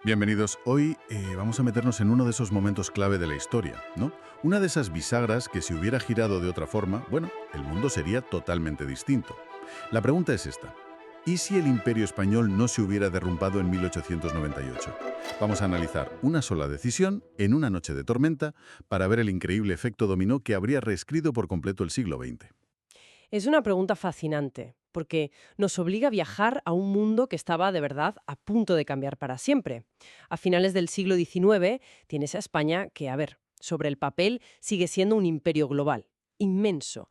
Bienvenidos. Hoy vamos a meternos en uno de esos momentos clave de la historia, ¿no? Una de esas bisagras que si hubiera girado de otra forma, bueno, el mundo sería totalmente distinto. La pregunta es esta. ¿Y si el Imperio Español no se hubiera derrumbado en 1898? Vamos a analizar una sola decisión en una noche de tormenta para ver el increíble efecto dominó que habría reescrito por completo el siglo XX. Es una pregunta fascinante, porque nos obliga a viajar a un mundo que estaba de verdad a punto de cambiar para siempre. A finales del siglo XIX tienes a España que, a ver, sobre el papel sigue siendo un imperio global, inmenso,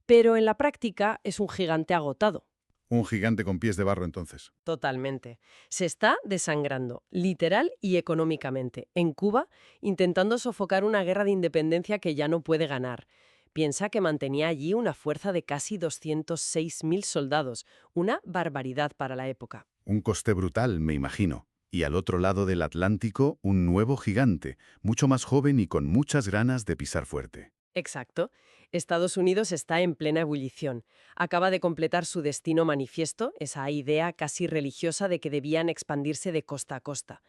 pero en la práctica es un gigante agotado. Un gigante con pies de barro entonces. Totalmente. Se está desangrando, literal y económicamente, en Cuba, intentando sofocar una guerra de independencia que ya no puede ganar. Piensa que mantenía allí una fuerza de casi 206.000 soldados, una barbaridad para la época. Un coste brutal, me imagino. Y al otro lado del Atlántico, un nuevo gigante, mucho más joven y con muchas ganas de pisar fuerte. Exacto. Estados Unidos está en plena ebullición. Acaba de completar su destino manifiesto, esa idea casi religiosa de que debían expandirse de costa a costa.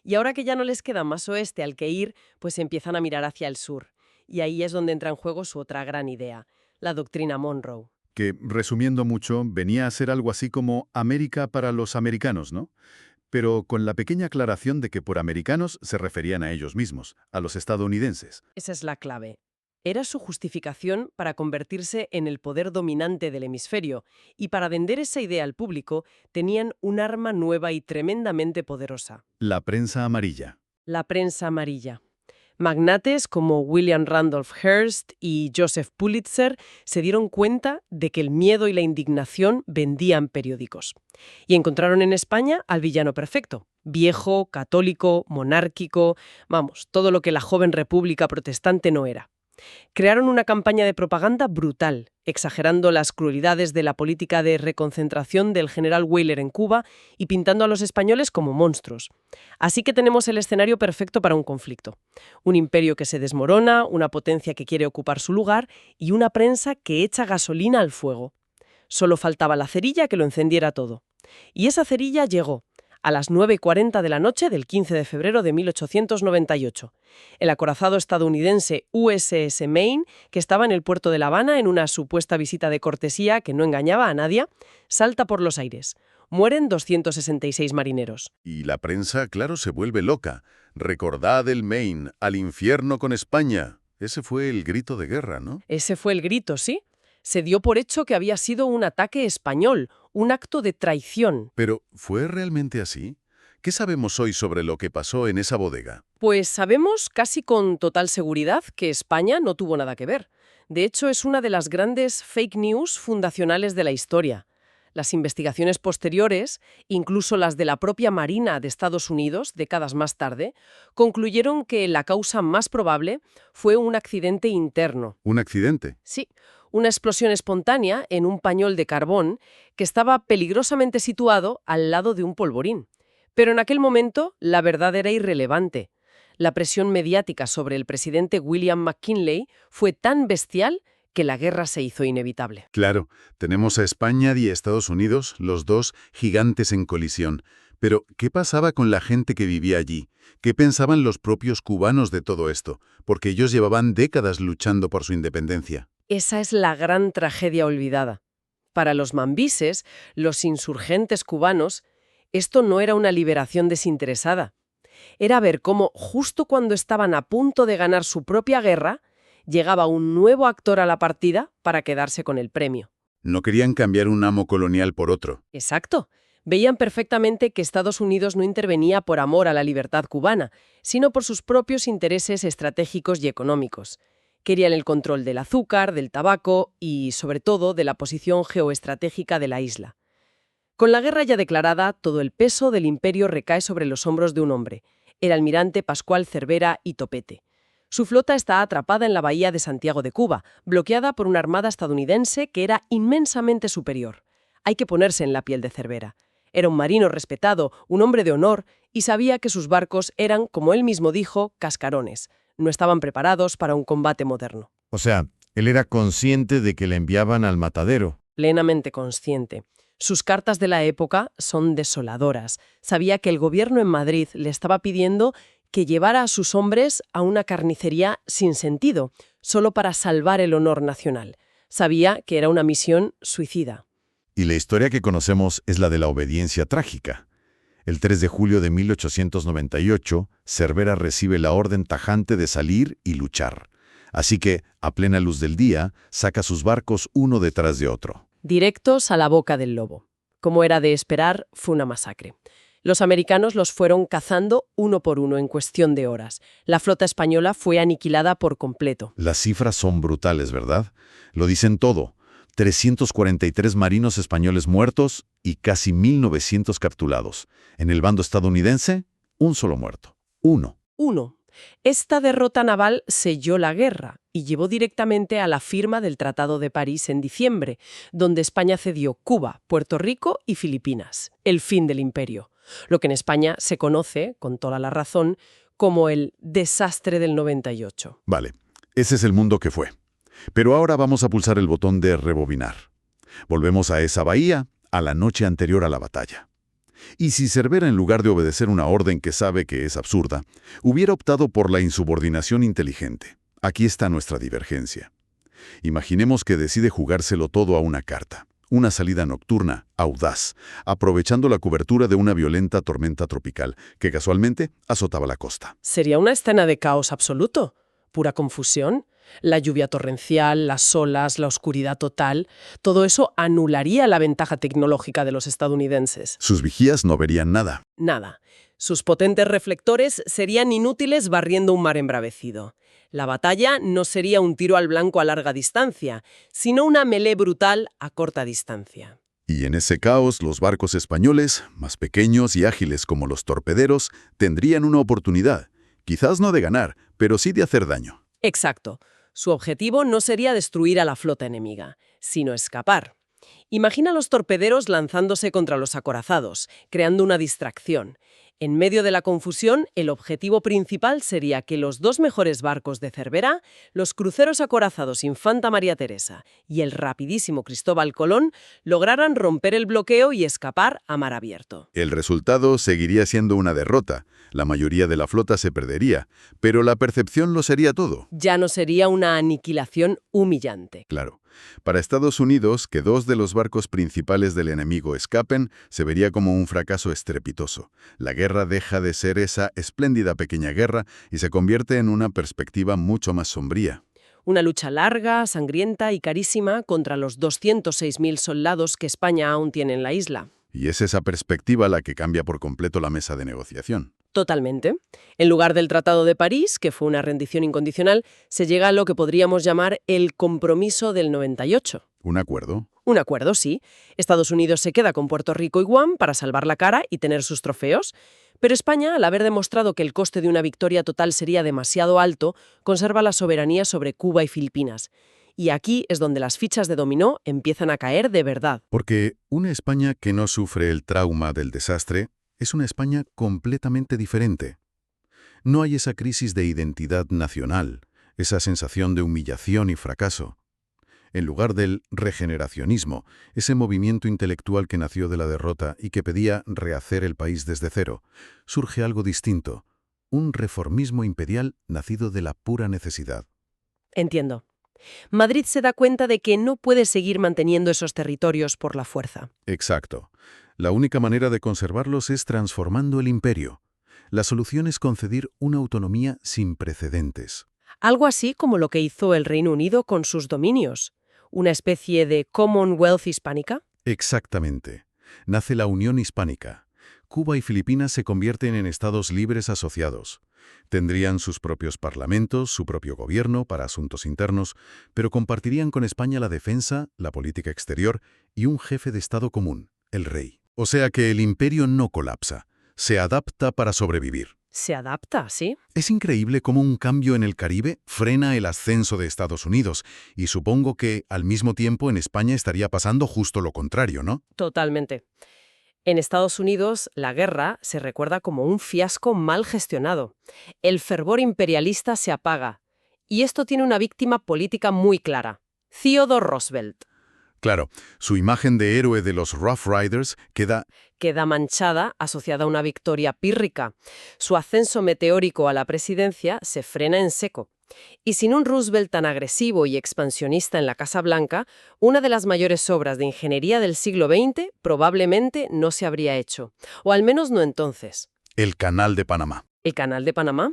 Y ahora que ya no les queda más oeste al que ir, pues empiezan a mirar hacia el sur. Y ahí es donde entra en juego su otra gran idea, la doctrina Monroe. Que, resumiendo mucho, venía a ser algo así como América para los americanos, ¿no? Pero con la pequeña aclaración de que por americanos se referían a ellos mismos, a los estadounidenses. Esa es la clave. Era su justificación para convertirse en el poder dominante del hemisferio, y para vender esa idea al público tenían un arma nueva y tremendamente poderosa: La prensa amarilla. la prensa amarilla. Magnates como William Randolph Hearst y Joseph Pulitzer se dieron cuenta de que el miedo y la indignación vendían periódicos. Y encontraron en España al villano perfecto: viejo, católico, monárquico, vamos, todo lo que la joven república protestante no era. Crearon una campaña de propaganda brutal, exagerando las crueldades de la política de reconcentración del general Weyler en Cuba y pintando a los españoles como monstruos. Así que tenemos el escenario perfecto para un conflicto. Un imperio que se desmorona, una potencia que quiere ocupar su lugar y una prensa que echa gasolina al fuego. Solo faltaba la cerilla que lo encendiera todo. Y esa cerilla llegó a las 9:40 de la noche del 15 de febrero de 1898. El acorazado estadounidense USS Maine, que estaba en el puerto de La Habana en una supuesta visita de cortesía que no engañaba a nadie, salta por los aires. Mueren 266 marineros. Y la prensa, claro, se vuelve loca. Recordad el Maine, al infierno con España. Ese fue el grito de guerra, ¿no? Ese fue el grito, ¿sí? Se dio por hecho que había sido un ataque español, un acto de traición. Pero, ¿fue realmente así? ¿Qué sabemos hoy sobre lo que pasó en esa bodega? Pues sabemos casi con total seguridad que España no tuvo nada que ver. De hecho, es una de las grandes fake news fundacionales de la historia. Las investigaciones posteriores, incluso las de la propia Marina de Estados Unidos, décadas más tarde, concluyeron que la causa más probable fue un accidente interno. ¿Un accidente? Sí, una explosión espontánea en un pañol de carbón que estaba peligrosamente situado al lado de un polvorín. Pero en aquel momento la verdad era irrelevante. La presión mediática sobre el presidente William McKinley fue tan bestial que la guerra se hizo inevitable. Claro, tenemos a España y a Estados Unidos, los dos gigantes en colisión. Pero, ¿qué pasaba con la gente que vivía allí? ¿Qué pensaban los propios cubanos de todo esto? Porque ellos llevaban décadas luchando por su independencia. Esa es la gran tragedia olvidada. Para los mambises, los insurgentes cubanos, esto no era una liberación desinteresada. Era ver cómo, justo cuando estaban a punto de ganar su propia guerra, llegaba un nuevo actor a la partida para quedarse con el premio. No querían cambiar un amo colonial por otro. Exacto. Veían perfectamente que Estados Unidos no intervenía por amor a la libertad cubana, sino por sus propios intereses estratégicos y económicos. Querían el control del azúcar, del tabaco y, sobre todo, de la posición geoestratégica de la isla. Con la guerra ya declarada, todo el peso del imperio recae sobre los hombros de un hombre, el almirante Pascual Cervera y Topete. Su flota está atrapada en la bahía de Santiago de Cuba, bloqueada por una armada estadounidense que era inmensamente superior. Hay que ponerse en la piel de Cervera. Era un marino respetado, un hombre de honor, y sabía que sus barcos eran, como él mismo dijo, cascarones. No estaban preparados para un combate moderno. O sea, él era consciente de que le enviaban al matadero. Plenamente consciente. Sus cartas de la época son desoladoras. Sabía que el gobierno en Madrid le estaba pidiendo que llevara a sus hombres a una carnicería sin sentido, solo para salvar el honor nacional. Sabía que era una misión suicida. Y la historia que conocemos es la de la obediencia trágica. El 3 de julio de 1898, Cervera recibe la orden tajante de salir y luchar. Así que, a plena luz del día, saca sus barcos uno detrás de otro. Directos a la boca del lobo. Como era de esperar, fue una masacre. Los americanos los fueron cazando uno por uno en cuestión de horas. La flota española fue aniquilada por completo. Las cifras son brutales, ¿verdad? Lo dicen todo. 343 marinos españoles muertos y casi 1.900 capturados. En el bando estadounidense, un solo muerto. Uno. Esta derrota naval selló la guerra y llevó directamente a la firma del Tratado de París en diciembre, donde España cedió Cuba, Puerto Rico y Filipinas. El fin del imperio. Lo que en España se conoce, con toda la razón, como el desastre del 98. Vale, ese es el mundo que fue. Pero ahora vamos a pulsar el botón de rebobinar. Volvemos a esa bahía, a la noche anterior a la batalla. Y si Cervera, en lugar de obedecer una orden que sabe que es absurda, hubiera optado por la insubordinación inteligente. Aquí está nuestra divergencia. Imaginemos que decide jugárselo todo a una carta. Una salida nocturna, audaz, aprovechando la cobertura de una violenta tormenta tropical que casualmente azotaba la costa. Sería una escena de caos absoluto, pura confusión. La lluvia torrencial, las olas, la oscuridad total, todo eso anularía la ventaja tecnológica de los estadounidenses. Sus vigías no verían nada. Nada. Sus potentes reflectores serían inútiles barriendo un mar embravecido. La batalla no sería un tiro al blanco a larga distancia, sino una melee brutal a corta distancia. Y en ese caos, los barcos españoles, más pequeños y ágiles como los torpederos, tendrían una oportunidad, quizás no de ganar, pero sí de hacer daño. Exacto. Su objetivo no sería destruir a la flota enemiga, sino escapar. Imagina a los torpederos lanzándose contra los acorazados, creando una distracción. En medio de la confusión, el objetivo principal sería que los dos mejores barcos de Cervera, los cruceros acorazados Infanta María Teresa y el rapidísimo Cristóbal Colón, lograran romper el bloqueo y escapar a mar abierto. El resultado seguiría siendo una derrota. La mayoría de la flota se perdería, pero la percepción lo sería todo. Ya no sería una aniquilación humillante. Claro. Para Estados Unidos, que dos de los barcos principales del enemigo escapen, se vería como un fracaso estrepitoso. La guerra deja de ser esa espléndida pequeña guerra y se convierte en una perspectiva mucho más sombría. Una lucha larga, sangrienta y carísima contra los 206.000 soldados que España aún tiene en la isla. Y es esa perspectiva la que cambia por completo la mesa de negociación. Totalmente. En lugar del Tratado de París, que fue una rendición incondicional, se llega a lo que podríamos llamar el compromiso del 98. ¿Un acuerdo? Un acuerdo, sí. Estados Unidos se queda con Puerto Rico y Guam para salvar la cara y tener sus trofeos, pero España, al haber demostrado que el coste de una victoria total sería demasiado alto, conserva la soberanía sobre Cuba y Filipinas. Y aquí es donde las fichas de dominó empiezan a caer de verdad. Porque una España que no sufre el trauma del desastre es una España completamente diferente. No hay esa crisis de identidad nacional, esa sensación de humillación y fracaso. En lugar del regeneracionismo, ese movimiento intelectual que nació de la derrota y que pedía rehacer el país desde cero, surge algo distinto, un reformismo imperial nacido de la pura necesidad. Entiendo. Madrid se da cuenta de que no puede seguir manteniendo esos territorios por la fuerza. Exacto. La única manera de conservarlos es transformando el imperio. La solución es conceder una autonomía sin precedentes. Algo así como lo que hizo el Reino Unido con sus dominios. Una especie de Commonwealth hispánica. Exactamente. Nace la Unión Hispánica. Cuba y Filipinas se convierten en estados libres asociados. Tendrían sus propios parlamentos, su propio gobierno para asuntos internos, pero compartirían con España la defensa, la política exterior y un jefe de Estado común, el rey. O sea que el imperio no colapsa, se adapta para sobrevivir. Se adapta, ¿sí? Es increíble cómo un cambio en el Caribe frena el ascenso de Estados Unidos, y supongo que, al mismo tiempo, en España estaría pasando justo lo contrario, ¿no? Totalmente. En Estados Unidos, la guerra se recuerda como un fiasco mal gestionado. El fervor imperialista se apaga. Y esto tiene una víctima política muy clara: Theodore Roosevelt. Claro, su imagen de héroe de los Rough Riders Queda manchada, asociada a una victoria pírrica. Su ascenso meteórico a la presidencia se frena en seco. Y sin un Roosevelt tan agresivo y expansionista en la Casa Blanca, una de las mayores obras de ingeniería del siglo XX probablemente no se habría hecho. O al menos no entonces. el Canal de Panamá. ¿El Canal de Panamá?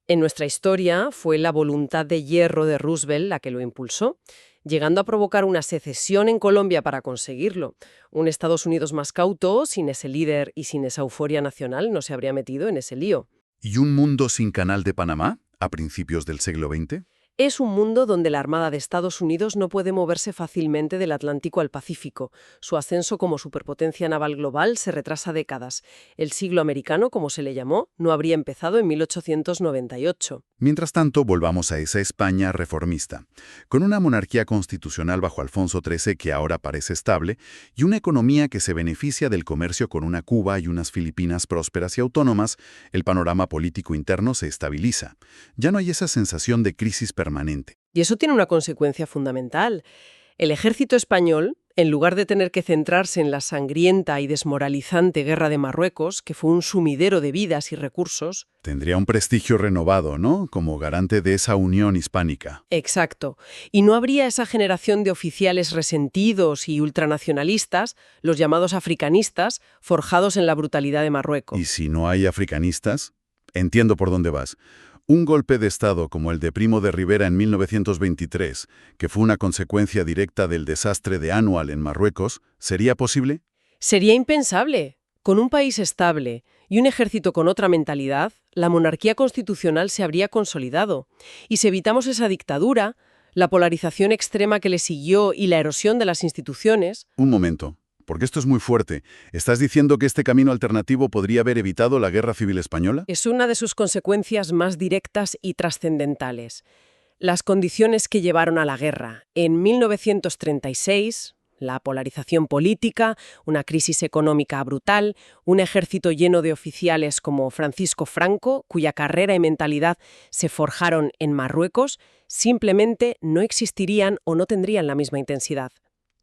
En nuestra historia fue la voluntad de hierro de Roosevelt la que lo impulsó, llegando a provocar una secesión en Colombia para conseguirlo. Un Estados Unidos más cauto, sin ese líder y sin esa euforia nacional, no se habría metido en ese lío. ¿Y un mundo sin Canal de Panamá a principios del siglo XX? Es un mundo donde la Armada de Estados Unidos no puede moverse fácilmente del Atlántico al Pacífico. Su ascenso como superpotencia naval global se retrasa décadas. El siglo americano, como se le llamó, no habría empezado en 1898. Mientras tanto, volvamos a esa España reformista, con una monarquía constitucional bajo Alfonso XIII que ahora parece estable y una economía que se beneficia del comercio con una Cuba y unas Filipinas prósperas y autónomas. El panorama político interno se estabiliza. Ya no hay esa sensación de crisis permanente. Y eso tiene una consecuencia fundamental. El ejército español, en lugar de tener que centrarse en la sangrienta y desmoralizante guerra de Marruecos, que fue un sumidero de vidas y recursos. Tendría un prestigio renovado, ¿no? Como garante de esa unión hispánica. Exacto. Y no habría esa generación de oficiales resentidos y ultranacionalistas, los llamados africanistas, forjados en la brutalidad de Marruecos. ¿Y si no hay africanistas? Entiendo por dónde vas. Un golpe de Estado como el de Primo de Rivera en 1923, que fue una consecuencia directa del desastre de Anwar en Marruecos, ¿sería posible? Sería impensable. Con un país estable y un ejército con otra mentalidad, la monarquía constitucional se habría consolidado. Y si evitamos esa dictadura, la polarización extrema que le siguió y la erosión de las instituciones. Un momento, porque esto es muy fuerte. ¿Estás diciendo que este camino alternativo podría haber evitado la Guerra Civil Española? Es una de sus consecuencias más directas y trascendentales. Las condiciones que llevaron a la guerra. En 1936, la polarización política, una crisis económica brutal, un ejército lleno de oficiales como Francisco Franco, cuya carrera y mentalidad se forjaron en Marruecos, simplemente no existirían o no tendrían la misma intensidad.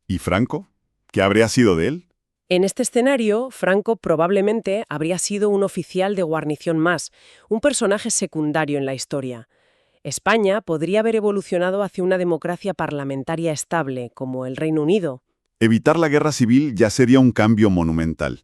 ¿Y Franco? ¿Qué habría sido de él? En este escenario, Franco probablemente habría sido un oficial de guarnición más, un personaje secundario en la historia. España podría haber evolucionado hacia una democracia parlamentaria estable, como el Reino Unido. Evitar la guerra civil ya sería un cambio monumental.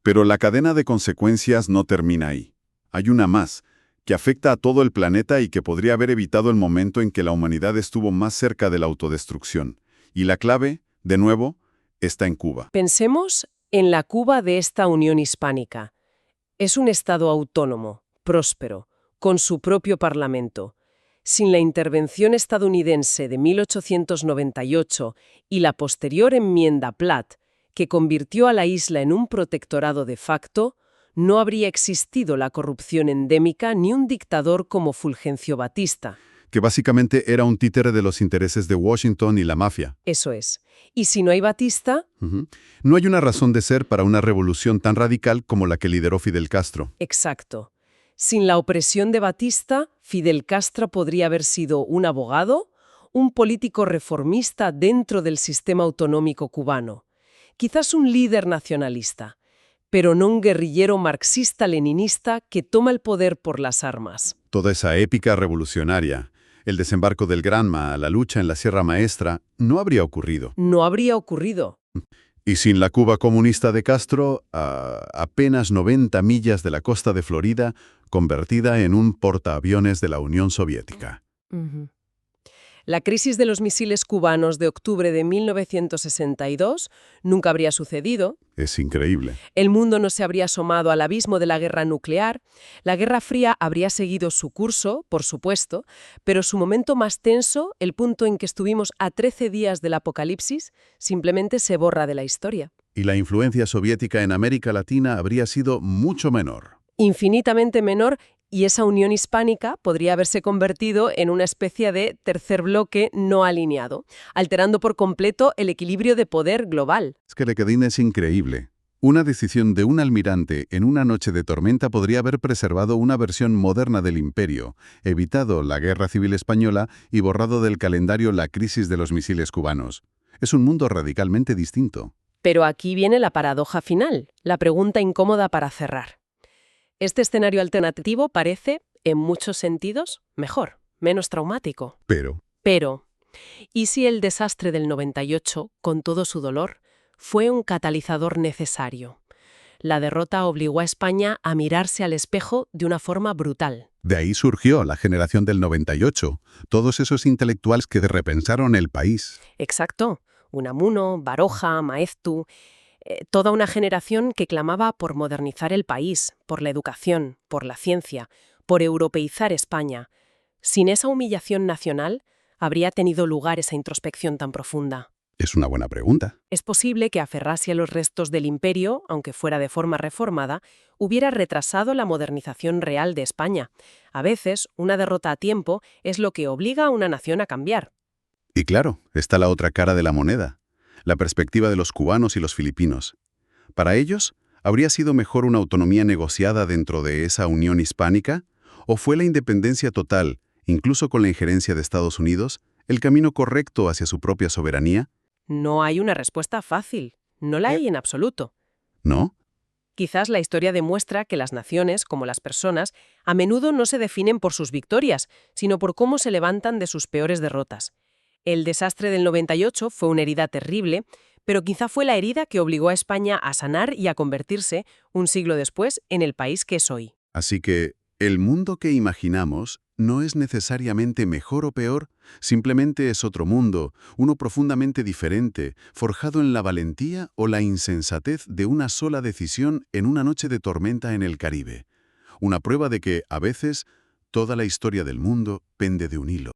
Pero la cadena de consecuencias no termina ahí. Hay una más, que afecta a todo el planeta y que podría haber evitado el momento en que la humanidad estuvo más cerca de la autodestrucción. Y la clave, de nuevo, está en Cuba. Pensemos en la Cuba de esta Unión Hispánica. Es un Estado autónomo, próspero, con su propio parlamento. Sin la intervención estadounidense de 1898 y la posterior enmienda Platt, que convirtió a la isla en un protectorado de facto, no habría existido la corrupción endémica ni un dictador como Fulgencio Batista. Que básicamente era un títere de los intereses de Washington y la mafia. Eso es. Y si no hay Batista. No hay una razón de ser para una revolución tan radical como la que lideró Fidel Castro. Exacto. Sin la opresión de Batista, Fidel Castro podría haber sido un abogado, un político reformista dentro del sistema autonómico cubano, quizás un líder nacionalista, pero no un guerrillero marxista-leninista que toma el poder por las armas. Toda esa épica revolucionaria, el desembarco del Granma, la lucha en la Sierra Maestra, no habría ocurrido. No habría ocurrido. Y sin la Cuba comunista de Castro, a apenas 90 millas de la costa de Florida, convertida en un portaaviones de la Unión Soviética. La crisis de los misiles cubanos de octubre de 1962 nunca habría sucedido. Es increíble. El mundo no se habría asomado al abismo de la guerra nuclear. La Guerra Fría habría seguido su curso, por supuesto, pero su momento más tenso, el punto en que estuvimos a 13 días del apocalipsis, simplemente se borra de la historia. Y la influencia soviética en América Latina habría sido mucho menor. Infinitamente menor, y esa unión hispánica podría haberse convertido en una especie de tercer bloque no alineado, alterando por completo el equilibrio de poder global. Es que Lequedín es increíble. Una decisión de un almirante en una noche de tormenta podría haber preservado una versión moderna del imperio, evitado la Guerra Civil Española y borrado del calendario la crisis de los misiles cubanos. Es un mundo radicalmente distinto. Pero aquí viene la paradoja final, la pregunta incómoda para cerrar. Este escenario alternativo parece, en muchos sentidos, mejor, menos traumático. Pero, ¿y si el desastre del 98, con todo su dolor, fue un catalizador necesario? La derrota obligó a España a mirarse al espejo de una forma brutal. De ahí surgió la generación del 98, todos esos intelectuales que repensaron el país. Exacto. Unamuno, Baroja, Maeztu, toda una generación que clamaba por modernizar el país, por la educación, por la ciencia, por europeizar España. Sin esa humillación nacional, ¿habría tenido lugar esa introspección tan profunda? Es una buena pregunta. Es posible que aferrarse a los restos del imperio, aunque fuera de forma reformada, hubiera retrasado la modernización real de España. A veces, una derrota a tiempo es lo que obliga a una nación a cambiar. Y claro, está la otra cara de la moneda, la perspectiva de los cubanos y los filipinos. Para ellos, ¿habría sido mejor una autonomía negociada dentro de esa Unión Hispánica? ¿O fue la independencia total, incluso con la injerencia de Estados Unidos, el camino correcto hacia su propia soberanía? No hay una respuesta fácil. No la hay en absoluto. ¿No? Quizás la historia demuestra que las naciones, como las personas, a menudo no se definen por sus victorias, sino por cómo se levantan de sus peores derrotas. El desastre del 98 fue una herida terrible, pero quizá fue la herida que obligó a España a sanar y a convertirse, un siglo después, en el país que es hoy. Así que, el mundo que imaginamos no es necesariamente mejor o peor, simplemente es otro mundo, uno profundamente diferente, forjado en la valentía o la insensatez de una sola decisión en una noche de tormenta en el Caribe. Una prueba de que, a veces, toda la historia del mundo pende de un hilo.